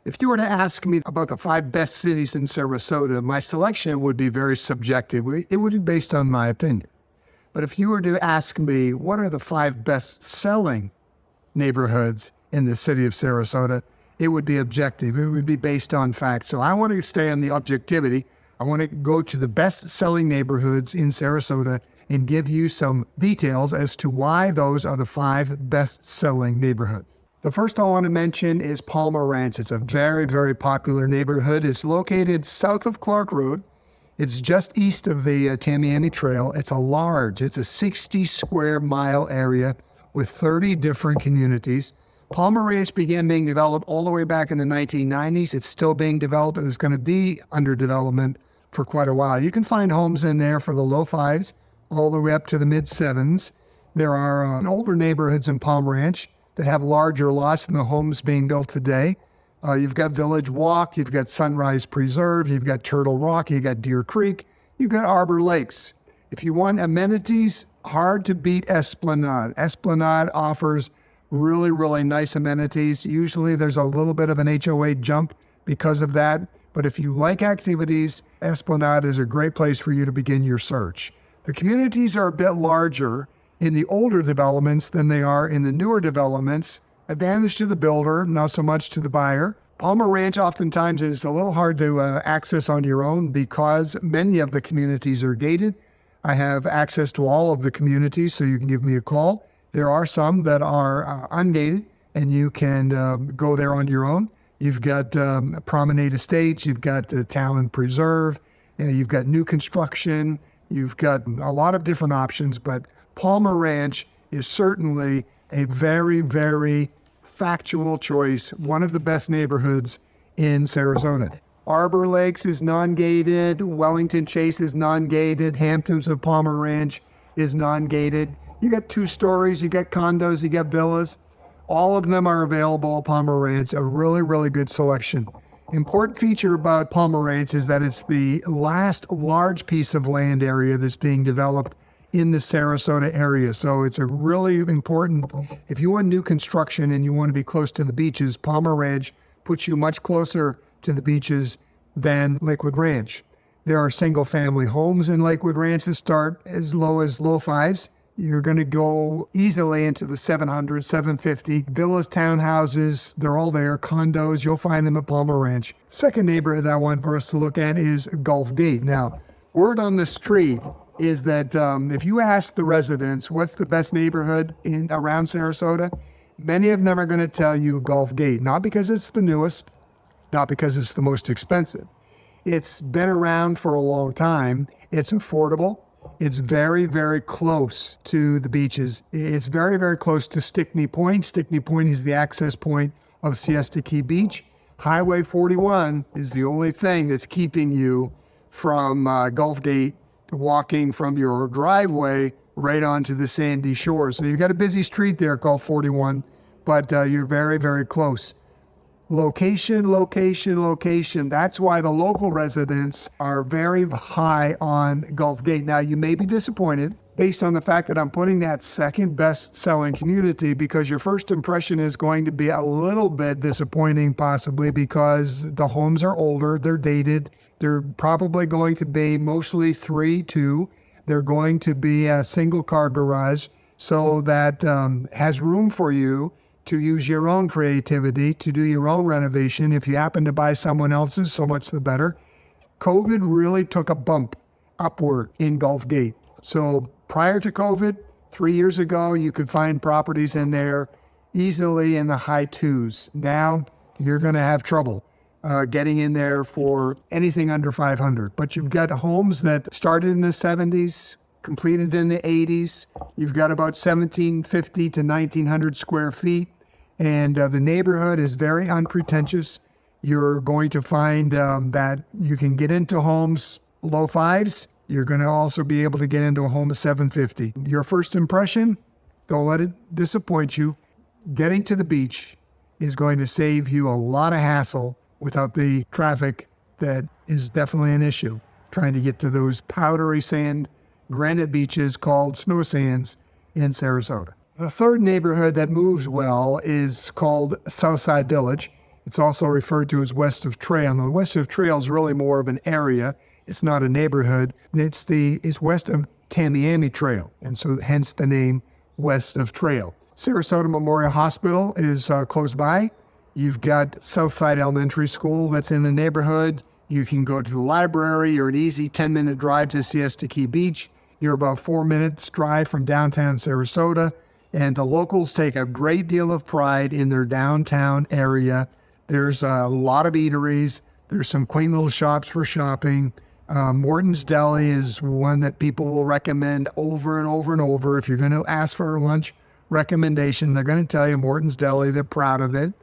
If you were to ask me about the 5 best cities in Sarasota, my selection would be very subjective. It would be based on my opinion. But if you were to ask me, what are the 5 best-selling neighborhoods in the city of Sarasota, it would be objective. It would be based on facts. So I want to stay on the objectivity. I want to go to the best-selling neighborhoods in Sarasota and give you some details as to why those are the 5 best-selling neighborhoods. The first I want to mention is Palmer Ranch. It's a very, very popular neighborhood. It's located south of Clark Road. It's just east of the Tamiami Trail. It's a 60 square mile area with 30 different communities. Palmer Ranch began being developed all the way back in the 1990s. It's still being developed and it's going to be under development for quite a while. You can find homes in there for the low 5s all the way up to the mid 7s. There are older neighborhoods in Palmer Ranch that have larger lots than the homes being built today. You've got Village Walk, you've got Sunrise Preserve, you've got Turtle Rock, you've got Deer Creek, you've got Arbor Lakes. If you want amenities, hard to beat Esplanade. Esplanade offers really, really nice amenities. Usually there's a little bit of an HOA jump because of that. But if you like activities, Esplanade is a great place for you to begin your search. The communities are a bit larger in the older developments than they are in the newer developments. Advantage to the builder, not so much to the buyer. Palmer Ranch oftentimes is a little hard to access on your own because many of the communities are gated. I have access to all of the communities, so you can give me a call. There are some that are ungated, and you can go there on your own. You've got Promenade Estates, you've got Talon Preserve, you've got new construction, you've got a lot of different options, but Palmer Ranch is certainly a very, very factual choice, one of the best neighborhoods in Sarasota. Arbor Lakes is non-gated, Wellington Chase is non-gated, Hamptons of Palmer Ranch is non-gated. You got 2 stories, you got condos, you got villas. All of them are available at Palmer Ranch, a really, really good selection. Important feature about Palmer Ranch is that it's the last large piece of land area that's being developed in the Sarasota area. So it's a really important, if you want new construction and you want to be close to the beaches, Palmer Ranch puts you much closer to the beaches than Lakewood Ranch. There are single family homes in Lakewood Ranch that start as low 5s. You're going to go easily into the 700, 750. Villas, townhouses, they're all there. Condos, you'll find them at Palmer Ranch. Second neighborhood I want for us to look at is Gulf Gate. Now, word on the street is that if you ask the residents what's the best neighborhood around Sarasota, many of them are going to tell you Gulf Gate, not because it's the newest, not because it's the most expensive. It's been around for a long time. It's affordable. It's very, very close to the beaches. It's very, very close to Stickney Point. Stickney Point is the access point of Siesta Key Beach. Highway 41 is the only thing that's keeping you from Gulf Gate, walking from your driveway right onto the sandy shore. So you've got a busy street there called 41, but you're very, very close. Location, location, location. That's why the local residents are very high on Gulf Gate. Now, you may be disappointed based on the fact that I'm putting that second best selling community because your first impression is going to be a little bit disappointing possibly because the homes are older, they're dated, they're probably going to be mostly 3-2. They're going to be a single car garage, so that has room for you to use your own creativity, to do your own renovation. If you happen to buy someone else's, so much the better. COVID really took a bump upward in Gulf Gate. So prior to COVID, 3 years ago, you could find properties in there easily in the high 2s. Now you're going to have trouble getting in there for anything under 500. But you've got homes that started in the 70s, completed in the 80s. You've got about 1,750 to 1,900 square feet. And the neighborhood is very unpretentious. You're going to find that you can get into homes low 5s. You're going to also be able to get into a home of 750. Your first impression, don't let it disappoint you. Getting to the beach is going to save you a lot of hassle without the traffic that is definitely an issue. Trying to get to those powdery sand granite beaches called snow sands in Sarasota. The third neighborhood that moves well is called Southside Village. It's also referred to as west of Trail. Now, west of Trail is really more of an area. It's not a neighborhood. It's west of Tamiami Trail, and so hence the name west of Trail. Sarasota Memorial Hospital is close by. You've got Southside Elementary School that's in the neighborhood. You can go to the library. You're an easy 10-minute drive to Siesta Key Beach. You're about 4 minutes drive from downtown Sarasota. And the locals take a great deal of pride in their downtown area. There's a lot of eateries. There's some quaint little shops for shopping. Morton's Deli is one that people will recommend over and over and over. If you're going to ask for a lunch recommendation, they're going to tell you Morton's Deli. They're proud of it.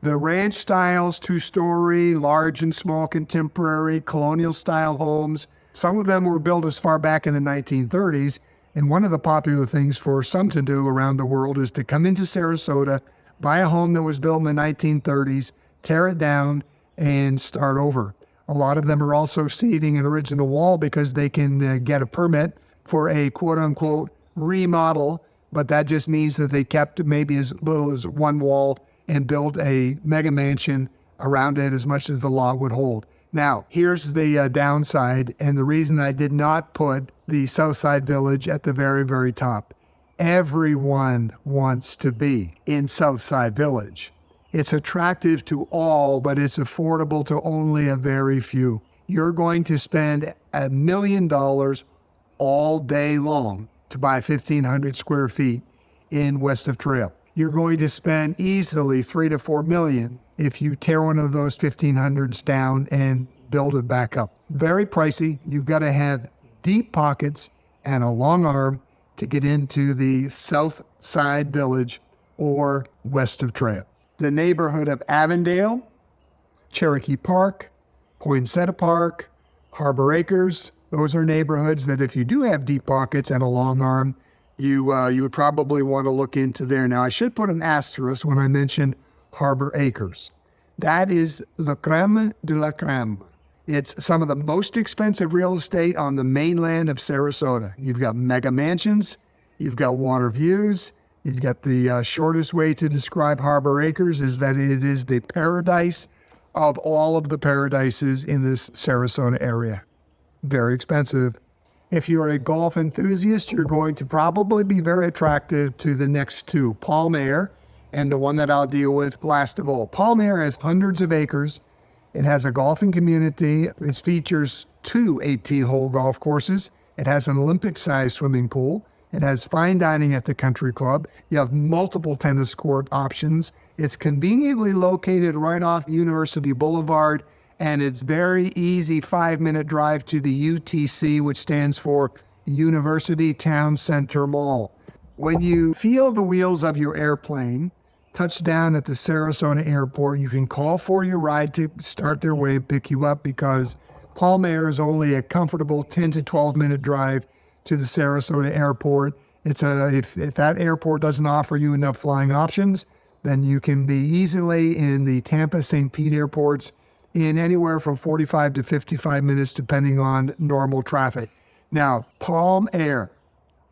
The ranch styles, 2-story, large and small contemporary, colonial style homes. Some of them were built as far back in the 1930s. And one of the popular things for some to do around the world is to come into Sarasota, buy a home that was built in the 1930s, tear it down, and start over. A lot of them are also seeding an original wall because they can get a permit for a quote-unquote remodel, but that just means that they kept maybe as little as one wall and built a mega mansion around it as much as the law would hold. Now, here's the downside, and the reason I did not put the Southside Village at the very, very top. Everyone wants to be in Southside Village. It's attractive to all, but it's affordable to only a very few. You're going to spend $1 million all day long to buy 1,500 square feet in west of Trail. You're going to spend easily $3 to $4 million if you tear one of those 1,500s down and build it back up. Very pricey. You've got to have deep pockets and a long arm to get into the South Side Village or west of Trail. The neighborhood of Avondale, Cherokee Park, Poinsettia Park, Harbor Acres, those are neighborhoods that if you do have deep pockets and a long arm, you would probably want to look into there. Now, I should put an asterisk when I mentioned Harbor Acres. That is la creme de la creme. It's some of the most expensive real estate on the mainland of Sarasota. You've got mega mansions, you've got water views, you've got the shortest way to describe Harbor Acres is that it is the paradise of all of the paradises in this Sarasota area. Very expensive. If you're a golf enthusiast, you're going to probably be very attractive to the next two, Palm Air and the one that I'll deal with last of all. Palm Air has hundreds of acres. It has a golfing community. It features 2 18-hole golf courses. It has an Olympic-sized swimming pool. It has fine dining at the country club. You have multiple tennis court options. It's conveniently located right off University Boulevard, and it's very easy 5-minute drive to the UTC, which stands for University Town Center Mall. When you feel the wheels of your airplane touch down at the Sarasota airport, you can call for your ride to start their way and pick you up because Palm Air is only a comfortable 10 to 12-minute drive to the Sarasota airport. If that airport doesn't offer you enough flying options, then you can be easily in the Tampa St. Pete airports in anywhere from 45 to 55 minutes, depending on normal traffic. Now, Palm Air,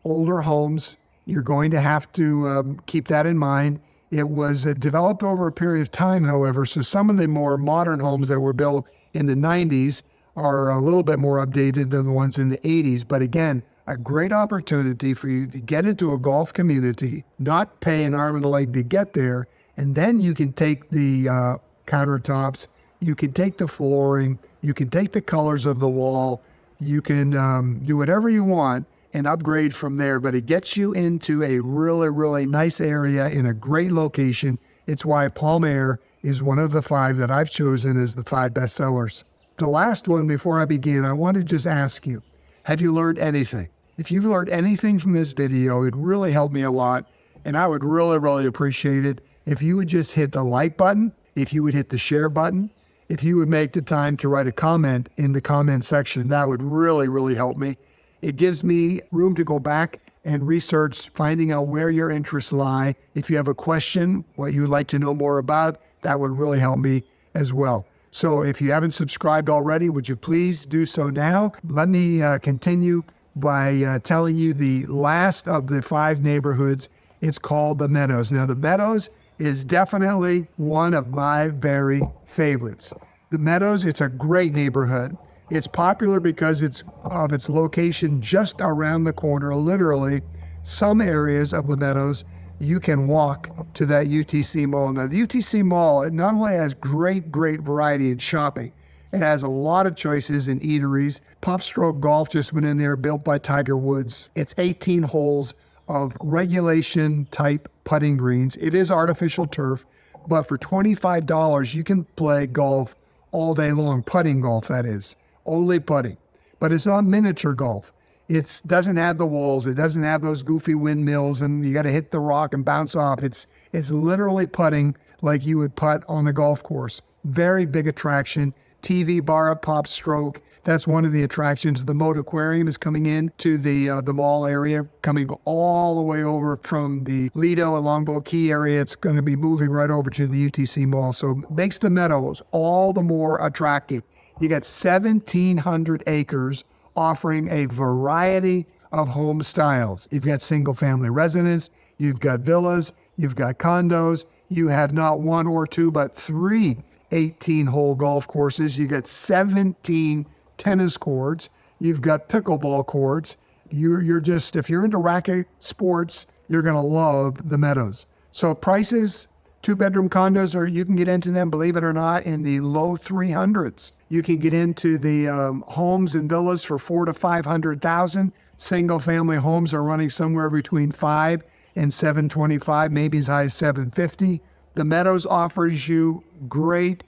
older homes, you're going to have to keep that in mind. It was developed over a period of time, however, so some of the more modern homes that were built in the 90s are a little bit more updated than the ones in the 80s. But again, a great opportunity for you to get into a golf community, not pay an arm and a leg to get there, and then you can take the countertops, you can take the flooring, you can take the colors of the wall, you can do whatever you want and upgrade from there. But it gets you into a really, really nice area in a great location. It's why Palm Air is one of the 5 that I've chosen as the 5 best sellers. The last one, before I begin, I want to just ask you, have you learned anything? If you've learned anything from this video, it really helped me a lot, and I would really, really appreciate it if you would just hit the like button, if you would hit the share button, if you would make the time to write a comment in the comment section. That would really, really help me. It gives me room to go back and research, finding out where your interests lie. If you have a question, what you would like to know more about, that would really help me as well. So if you haven't subscribed already, would you please do so now? Let me continue by telling you the last of the 5 neighborhoods. It's called the Meadows. Now, the Meadows is definitely one of my very favorites. The Meadows, it's a great neighborhood. It's popular because of its location just around the corner. Literally, some areas of the Meadows, you can walk to that UTC Mall. Now, the UTC Mall, it not only has great variety in shopping, it has a lot of choices in eateries. Popstroke Golf just went in there, built by Tiger Woods. It's 18 holes of regulation type putting greens. It is artificial turf, but for $25, you can play golf all day long. Putting golf, that is. Only putting. But it's not miniature golf. It doesn't have the walls. It doesn't have those goofy windmills and you got to hit the rock and bounce off. It's literally putting like you would putt on a golf course. Very big attraction. TV bar at Popstroke. That's one of the attractions. The Moat Aquarium is coming in to the mall area, coming all the way over from the Lido and Longboat Key area. It's going to be moving right over to the UTC Mall. So it makes the Meadows all the more attractive. You got 1,700 acres offering a variety of home styles. You've got single-family residence, you've got villas, you've got condos, you have not one or two, but three 18-hole golf courses. You got 17 tennis courts. You've got pickleball courts. You're just, if you're into racket sports, you're going to love the Meadows. So prices, 2-bedroom condos, or you can get into them, believe it or not, in the low 300s. You can get into the homes and villas for $400,000 to $500,000. Single-family homes are running somewhere between $500,000 and $725,000, maybe as high as $750,000. The Meadows offers you great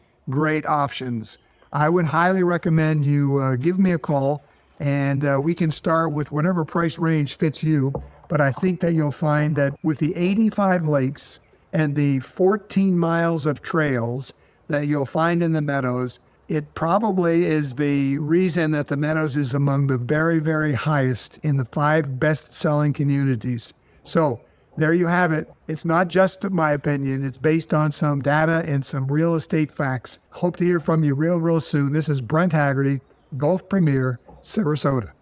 options. I would highly recommend you give me a call, and we can start with whatever price range fits you. But I think that you'll find that with the 85 lakes and the 14 miles of trails that you'll find in the Meadows, it probably is the reason that the Meadows is among the very highest in the 5 best-selling communities. So there you have it. It's not just my opinion. It's based on some data and some real estate facts. Hope to hear from you real soon. This is Brent Haggerty, Golf Premier, Sarasota.